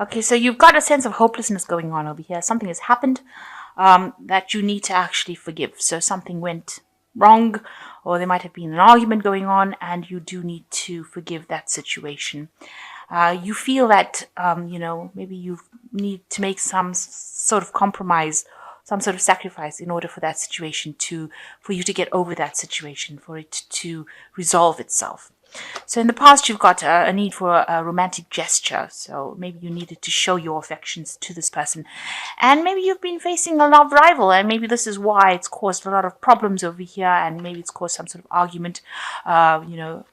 Okay, so you've got a sense of hopelessness going on over here. Something has happened that you need to actually forgive. So something went wrong, or there might have been an argument going on, and you do need to forgive that situation. You feel that, maybe you need to make some sort of compromise, some sort of sacrifice in order for that situation for you to get over that situation, for it to resolve itself. So in the past, you've got a need for a romantic gesture. So maybe you needed to show your affections to this person. And maybe you've been facing a love rival, and maybe this is why it's caused a lot of problems over here, and maybe it's caused some sort of argument.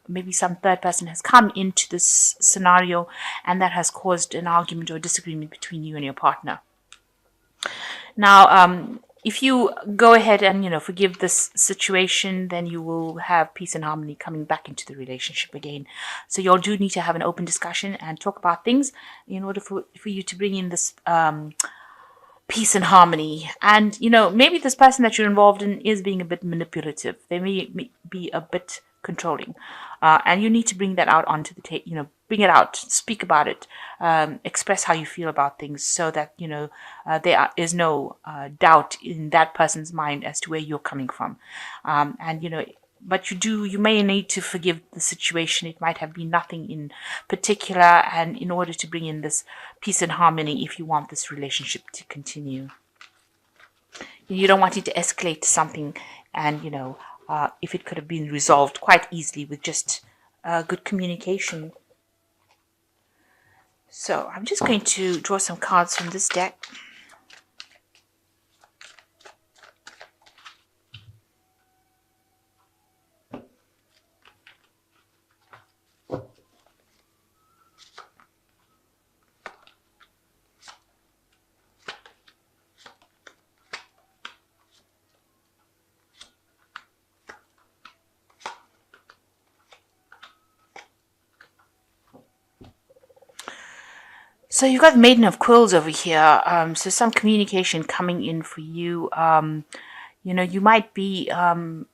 Maybe some third person has come into this scenario, and that has caused an argument or disagreement between you and your partner. Now, if you go ahead and forgive this situation, then you will have peace and harmony coming back into the relationship again. So you all do need to have an open discussion and talk about things in order for you to bring in this peace and harmony. And maybe this person that you're involved in is being a bit manipulative. They may be a bit controlling, and you need to bring that out onto the table. Bring it out, speak about it, express how you feel about things, so that there is no doubt in that person's mind as to where you're coming from. But you may need to forgive the situation. It might have been nothing in particular, and in order to bring in this peace and harmony, if you want this relationship to continue, you don't want it to escalate to something, and if it could have been resolved quite easily with just good communication. So I'm just going to draw some cards from this deck. So you've got the Maiden of Quills over here. So some communication coming in for you. You might be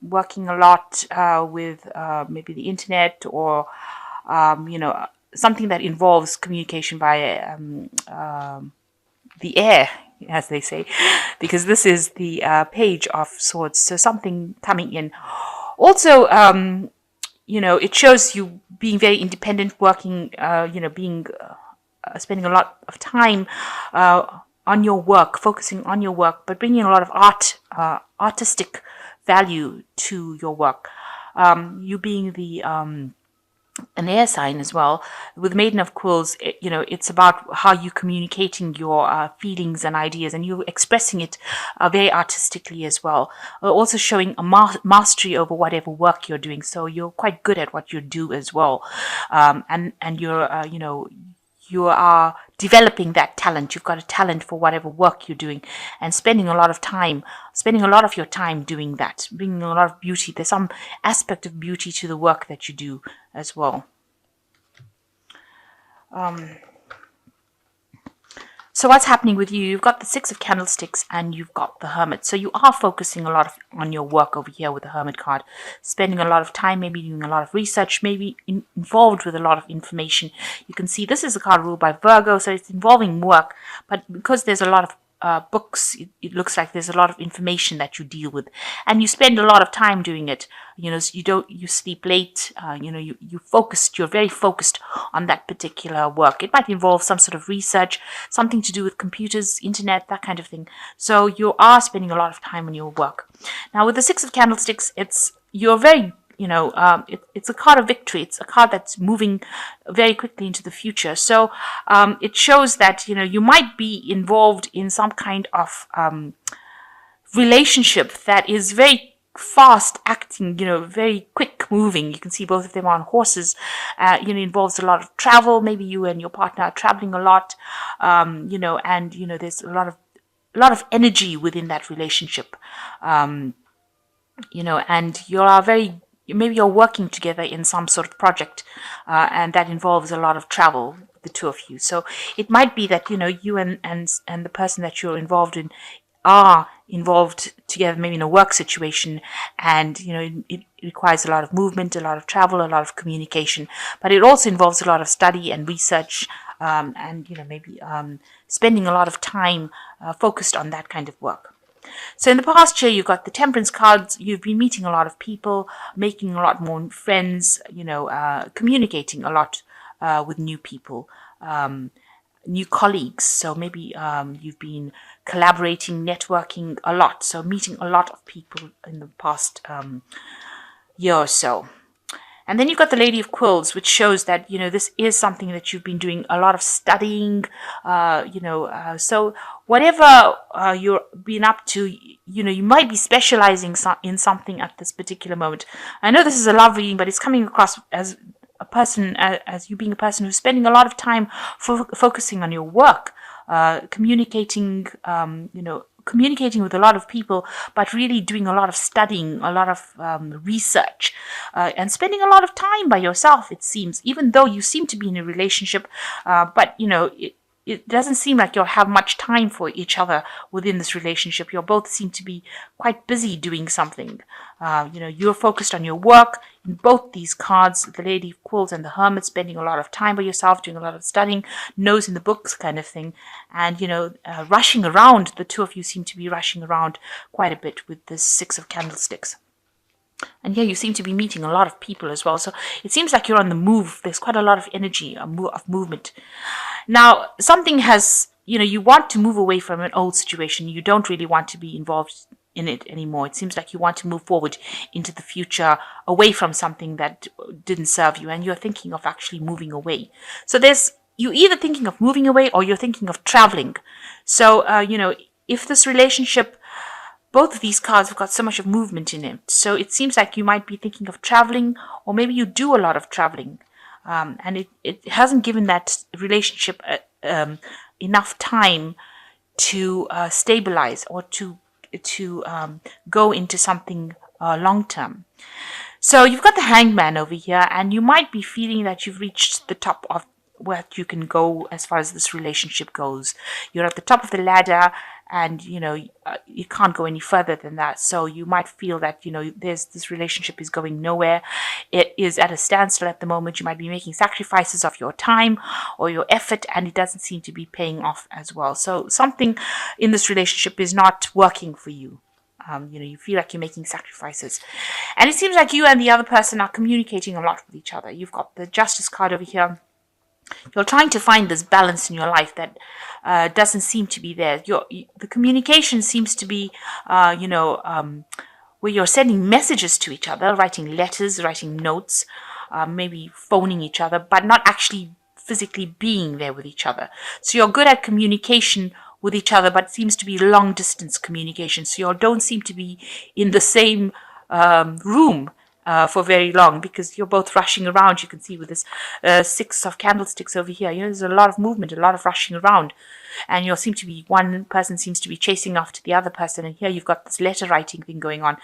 working a lot with maybe the internet, or something that involves communication via the air, as they say, because this is the Page of Swords. So something coming in. Also, it shows you being very independent, working, being spending a lot of time on your work, focusing on your work, but bringing a lot of artistic value to your work. You being an air sign as well, with Maiden of Quills, it's about how you communicating your feelings and ideas, and you expressing it very artistically as well. Also showing a mastery over whatever work you're doing, so you're quite good at what you do as well, and you're you are developing that talent. You've got a talent for whatever work you're doing, and spending a lot of your time doing that, bringing a lot of beauty. There's some aspect of beauty to the work that you do as well. So what's happening with you? You've got the Six of Candlesticks and you've got the Hermit. So you are focusing a lot on your work over here with the Hermit card, spending a lot of time, maybe doing a lot of research, maybe involved with a lot of information. You can see this is a card ruled by Virgo, so it's involving work, but because there's a lot of books, it looks like there's a lot of information that you deal with, and you spend a lot of time doing it. You sleep late. You're very focused on that particular work. It might involve some sort of research, something to do with computers, internet, that kind of thing. So you are spending a lot of time on your work. Now with the Six of Candlesticks, you're very it's a card of victory. It's a card that's moving very quickly into the future. So it shows that you might be involved in some kind of relationship that is very fast acting, very quick moving. You can see both of them are on horses. Involves a lot of travel. Maybe you and your partner are traveling a lot. And there's a lot of energy within that relationship. And you are maybe you're working together in some sort of project, and that involves a lot of travel, the two of you. So it might be that you and the person that you're involved in are involved together, maybe in a work situation, and it requires a lot of movement, a lot of travel, a lot of communication, but it also involves a lot of study and research, and maybe spending a lot of time focused on that kind of work. So in the past year, you've got the Temperance cards. You've been meeting a lot of people, making a lot more friends, communicating a lot with new people, new colleagues. So maybe you've been collaborating, networking a lot. So meeting a lot of people in the past year or so. And then you've got the Lady of Quills, which shows that, this is something that you've been doing a lot of studying, so whatever you're been up to, you might be specializing in something at this particular moment. I know this is a love reading, but it's coming across as a person, as you being a person who's spending a lot of time focusing on your work, communicating, communicating with a lot of people, but really doing a lot of studying, a lot of research, and spending a lot of time by yourself, it seems, even though you seem to be in a relationship, but it doesn't seem like you'll have much time for each other within this relationship. You both seem to be quite busy doing something. You're focused on your work. In both these cards, the Lady of Quills and the Hermit, spending a lot of time by yourself, doing a lot of studying, nose in the books kind of thing. And, rushing around. The two of you seem to be rushing around quite a bit with this Six of Candlesticks. And you seem to be meeting a lot of people as well. So it seems like you're on the move. There's quite a lot of energy, of movement. Now, something has, you want to move away from an old situation. You don't really want to be involved in it anymore. It seems like you want to move forward into the future, away from something that didn't serve you, and you're thinking of actually moving away. So you're either thinking of moving away or you're thinking of traveling. So, if this relationship, both of these cards have got so much of movement in it. So it seems like you might be thinking of traveling, or maybe you do a lot of traveling. And it hasn't given that relationship enough time to stabilize or to go into something long term. So you've got the Hangman over here, and you might be feeling that you've reached the top of what you can go as far as this relationship goes. You're at the top of the ladder, and you can't go any further than that. So you might feel that this relationship is going nowhere. It is at a standstill at the moment. You might be making sacrifices of your time or your effort, and it doesn't seem to be paying off as well. So something in this relationship is not working for you. You feel like you're making sacrifices, and it seems like you and the other person are communicating a lot with each other. You've got the Justice card over here. You're trying to find this balance in your life that doesn't seem to be there. The communication seems to be, where you're sending messages to each other, writing letters, writing notes, maybe phoning each other, but not actually physically being there with each other. So you're good at communication with each other, but it seems to be long distance communication. So you don't seem to be in the same room for very long, because you're both rushing around. You can see with this Six of Candlesticks over here, there's a lot of movement, a lot of rushing around, and one person seems to be chasing after the other person, and here you've got this letter writing thing going on.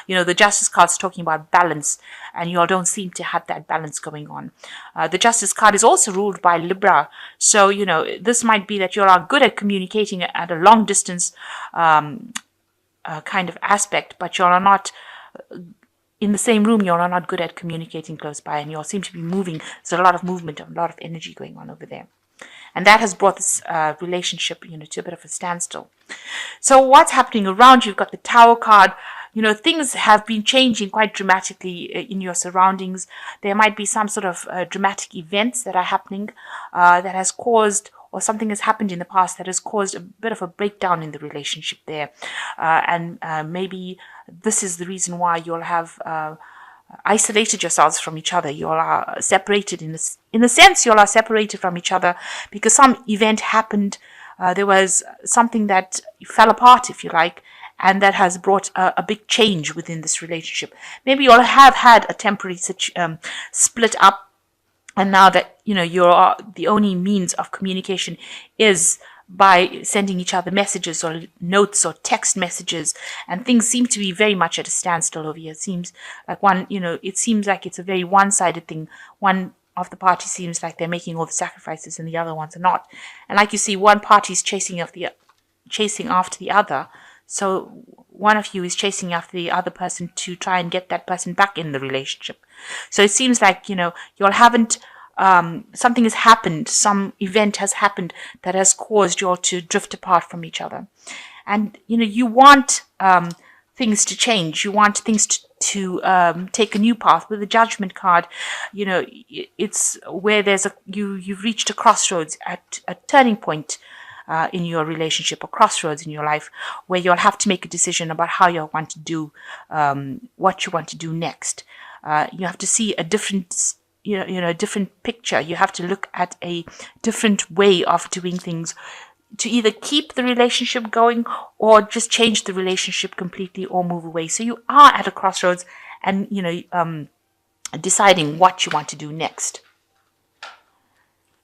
The Justice card's talking about balance, and you all don't seem to have that balance going on. The Justice card is also ruled by Libra, so this might be that you are good at communicating at a long distance kind of aspect, but you are not in the same room. You're not good at communicating close by, and you all seem to be moving. There's a lot of movement, a lot of energy going on over there. And that has brought this relationship, to a bit of a standstill. So what's happening around you? You've got the Tower card. Things have been changing quite dramatically in your surroundings. There might be some sort of dramatic events that are happening that has caused, or something has happened in the past that has caused a bit of a breakdown in the relationship there. And maybe this is the reason why you'll have isolated yourselves from each other. You all are separated in a sense. You all are separated from each other because some event happened. There was something that fell apart, if you like, and that has brought a big change within this relationship. Maybe you all have had a temporary split up, and now that you're the only means of communication is by sending each other messages or notes or text messages, and things seem to be very much at a standstill over here. It seems like it seems like it's a very one-sided thing. One of the parties seems like they're making all the sacrifices and the other ones are not. And like you see, one party is chasing after the other. So one of you is chasing after the other person to try and get that person back in the relationship. So it seems like, you all haven't something has happened, some event has happened that has caused you all to drift apart from each other. And, you want things to change. You want things to take a new path. With the Judgment card, it's where you've reached a crossroads, at a turning point in your relationship, or crossroads in your life, where you'll have to make a decision about how you want to do, what you want to do next. You have to see a different, a different picture. You have to look at a different way of doing things, to either keep the relationship going or just change the relationship completely or move away. So you are at a crossroads, and deciding what you want to do next.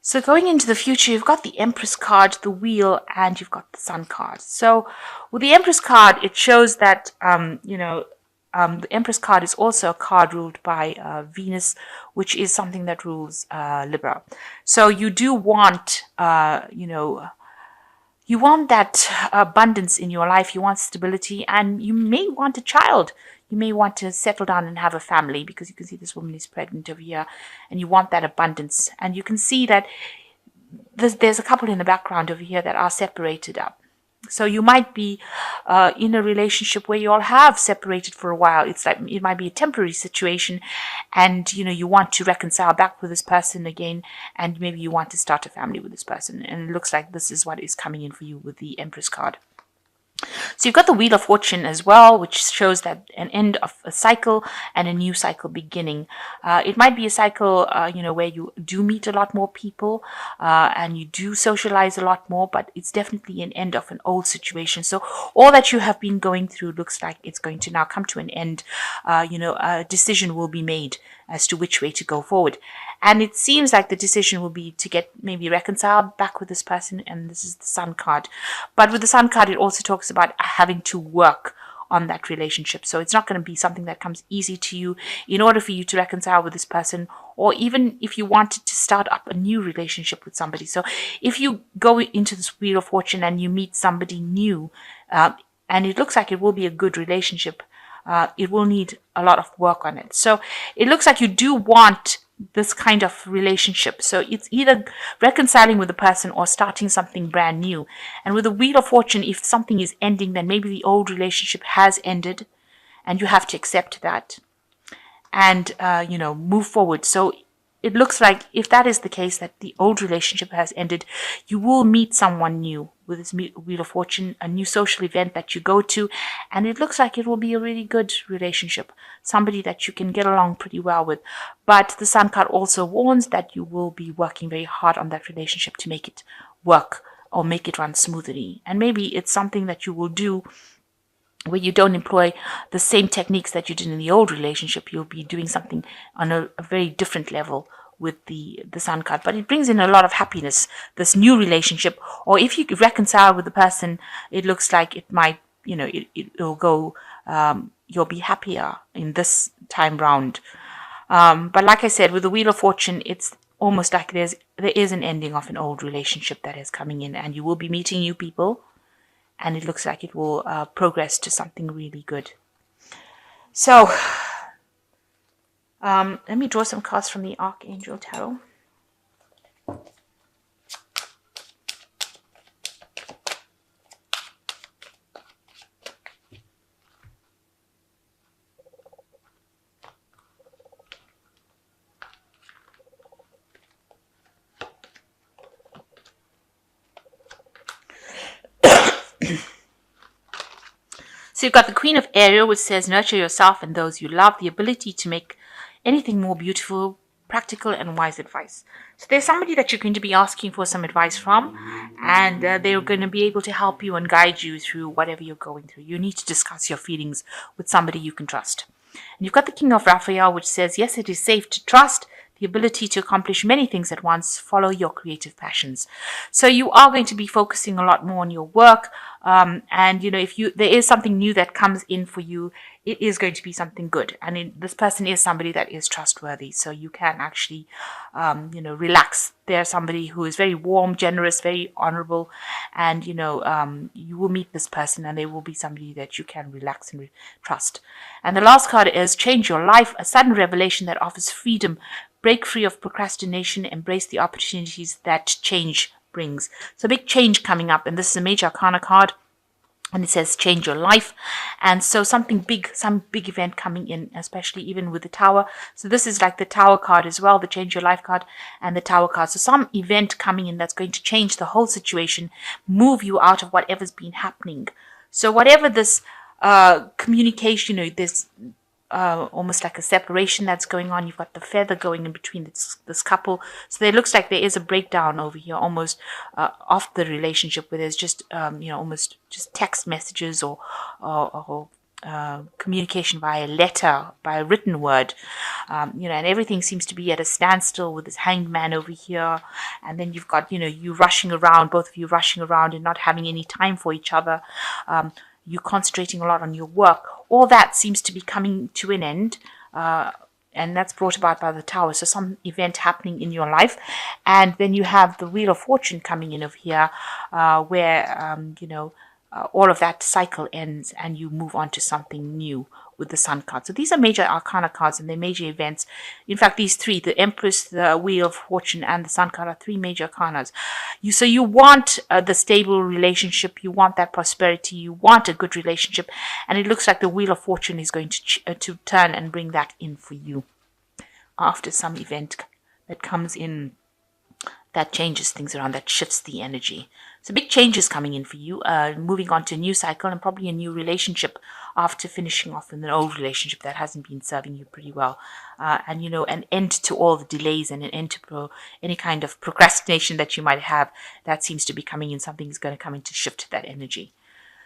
So going into the future, you've got the Empress card, the Wheel, and you've got the Sun card. So with the Empress card, it shows that, the Empress card is also a card ruled by Venus, which is something that rules Libra. So you do want, you want that abundance in your life. You want stability, and you may want a child. You may want to settle down and have a family, because you can see this woman is pregnant over here, and you want that abundance. And you can see that there's a couple in the background over here that are separated up. So you might be in a relationship where you all have separated for a while. It's like it might be a temporary situation, and you want to reconcile back with this person again, and maybe you want to start a family with this person. And it looks like this is what is coming in for you with the Empress card. So you've got the Wheel of Fortune as well, which shows that an end of a cycle and a new cycle beginning. It might be a cycle, where you do meet a lot more people, and you do socialize a lot more, but it's definitely an end of an old situation. So all that you have been going through looks like it's going to now come to an end. A decision will be made as to which way to go forward. And it seems like the decision will be to get maybe reconciled back with this person, and this is the Sun card. But with the Sun card, it also talks about having to work on that relationship. So it's not going to be something that comes easy to you in order for you to reconcile with this person, or even if you wanted to start up a new relationship with somebody. So if you go into this Wheel of Fortune and you meet somebody new, and it looks like it will be a good relationship, it will need a lot of work on it. So it looks like you do want this kind of relationship. So it's either reconciling with the person or starting something brand new. And with the Wheel of Fortune, if something is ending, then maybe the old relationship has ended, and you have to accept that and, move forward. So it looks like if that is the case, that the old relationship has ended, you will meet someone new with this Wheel of Fortune, a new social event that you go to, and it looks like it will be a really good relationship, somebody that you can get along pretty well with. But the Sun card also warns that you will be working very hard on that relationship to make it work or make it run smoothly. And maybe it's something that you will do where you don't employ the same techniques that you did in the old relationship. You'll be doing something on a very different level with the Sun card. But it brings in a lot of happiness, this new relationship. Or if you reconcile with the person, it looks like it might, it'll go, you'll be happier in this time round. But like I said, with the Wheel of Fortune, it's almost like there is an ending of an old relationship that is coming in, and you will be meeting new people, and it looks like it will progress to something really good. So, let me draw some cards from the Archangel Tarot. So you've got the Queen of Ariel, which says, nurture yourself and those you love, the ability to make anything more beautiful, practical, and wise advice. So there's somebody that you're going to be asking for some advice from, and they're going to be able to help you and guide you through whatever you're going through. You need to discuss your feelings with somebody you can trust. And you've got the King of Raphael, which says, yes, it is safe to trust, the ability to accomplish many things at once, follow your creative passions. So you are going to be focusing a lot more on your work. And, if there is something new that comes in for you, it is going to be something good. And this person is somebody that is trustworthy. So you can actually, relax. They're somebody who is very warm, generous, very honorable. And, you will meet this person, and they will be somebody that you can relax and trust. And the last card is change your life, a sudden revelation that offers freedom, break free of procrastination, embrace the opportunities that change brings. So big change coming up, and this is a major arcana card, and it says change your life. And so something big, some big event coming in, especially even with the tower. So this is like the tower card as well, the change your life card and the tower card. So some event coming in that's going to change the whole situation, move you out of whatever's been happening. So whatever this communication, this almost like a separation that's going on. You've got the feather going in between this couple. So there looks like there is a breakdown over here, almost of the relationship, where there's just almost just text messages or communication via letter, by a written word, and everything seems to be at a standstill with this hanged man over here. And then you've got you rushing around, both of you rushing around and not having any time for each other. You concentrating a lot on your work. All that seems to be coming to an end, and that's brought about by the tower. So some event happening in your life, and then you have the Wheel of Fortune coming in over here, where all of that cycle ends and you move on to something new with the Sun card. So these are major arcana cards and they're major events. In fact, these three, the Empress, the Wheel of Fortune, and the Sun card, are three major arcanas. So you want the stable relationship, you want that prosperity, you want a good relationship, and it looks like the Wheel of Fortune is going to turn and bring that in for you after some event that comes in, that changes things around, that shifts the energy. So big changes coming in for you, moving on to a new cycle and probably a new relationship after finishing off in an old relationship that hasn't been serving you pretty well. And an end to all the delays and an end to any kind of procrastination that you might have. That seems to be coming in. Something is going to come in to shift that energy.